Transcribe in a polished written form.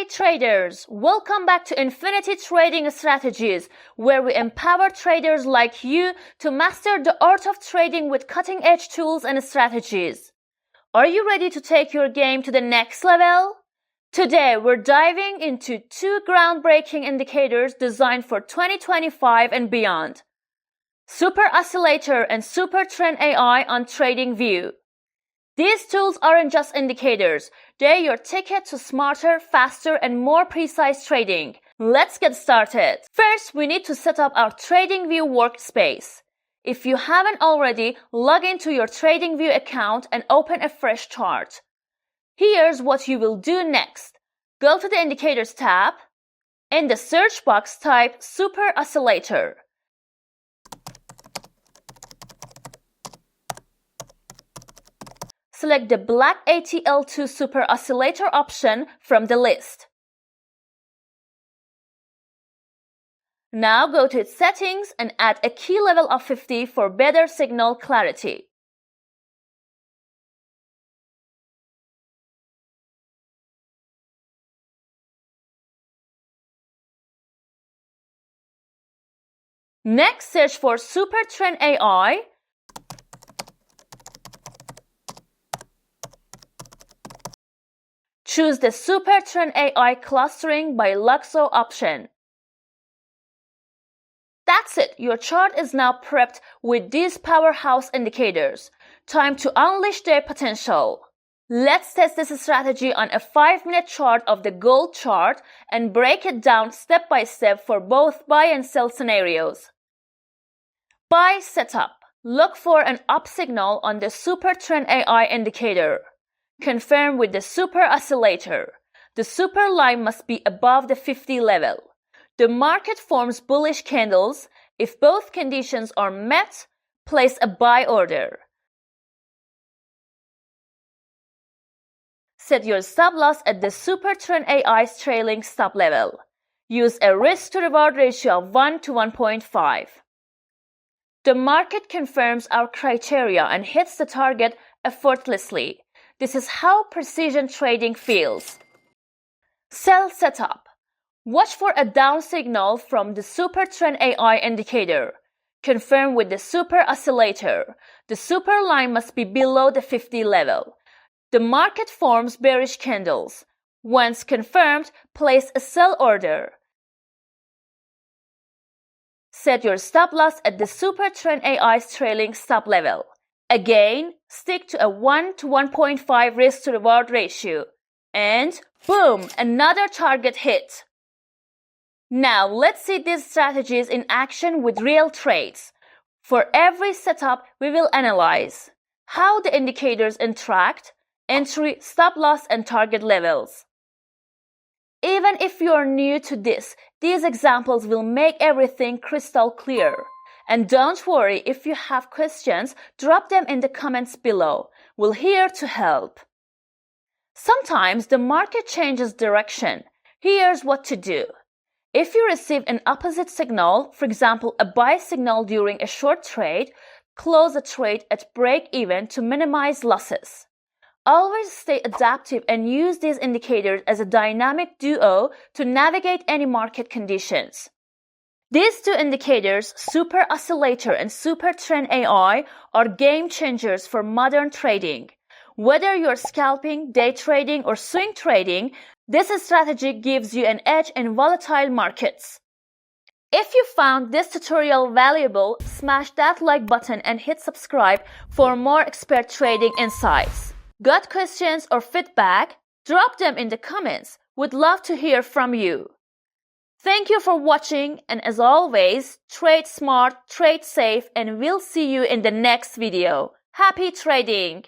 Hey traders, welcome back to Infinity Trading Strategies, where we empower traders like you to master the art of trading with cutting-edge tools and strategies. Are you ready to take your game to the next level? Today, we're diving into two groundbreaking indicators designed for 2025 and beyond: Super Oscillator and Super Trend AI on TradingView. These tools aren't just indicators, they're your ticket to smarter, faster, and more precise trading. Let's get started. First, we need to set up our TradingView workspace. If you haven't already, log into your TradingView account and open a fresh chart. Here's what you will do next. Go to the Indicators tab. In the search box, type Super Oscillator. Select the black ATL2 Super Oscillator option from the list. Now go to its settings and add a key level of 50 for better signal clarity. Next, search for Super Trend AI. Choose the Super Trend AI Clustering by Luxo option. That's it, your chart is now prepped with these powerhouse indicators. Time to unleash their potential. Let's test this strategy on a 5-minute chart of the gold chart and break it down step by step for both buy and sell scenarios. Buy setup. Look for an up signal on the Super Trend AI indicator. Confirm with the Super Oscillator. The super line must be above the 50 level. The market forms bullish candles. If both conditions are met, place a buy order. Set your stop loss at the Super Trend AI's trailing stop level. Use a risk to reward ratio of 1 to 1.5. The market confirms our criteria and hits the target effortlessly. This is how precision trading feels. Sell setup. Watch for a down signal from the Super Trend AI indicator. Confirm with the Super Oscillator. The super line must be below the 50 level. The market forms bearish candles. Once confirmed, place a sell order. Set your stop loss at the Super Trend AI's trailing stop level. Again, stick to a 1 to 1.5 risk to reward ratio. And boom, another target hit. Now let's see these strategies in action with real trades. For every setup, we will analyze how the indicators interact, entry, stop loss, and target levels. Even if you're new to this, these examples will make everything crystal clear. And don't worry, if you have questions, drop them in the comments below. We're here to help. Sometimes the market changes direction. Here's what to do. If you receive an opposite signal, for example, a buy signal during a short trade, close the trade at break-even to minimize losses. Always stay adaptive and use these indicators as a dynamic duo to navigate any market conditions. These two indicators, Super Oscillator and Super Trend AI, are game changers for modern trading. Whether you're scalping, day trading, or swing trading, this strategy gives you an edge in volatile markets. If you found this tutorial valuable, smash that like button and hit subscribe for more expert trading insights. Got questions or feedback? Drop them in the comments. Would love to hear from you. Thank you for watching, and as always, trade smart, trade safe, and we'll see you in the next video. Happy trading!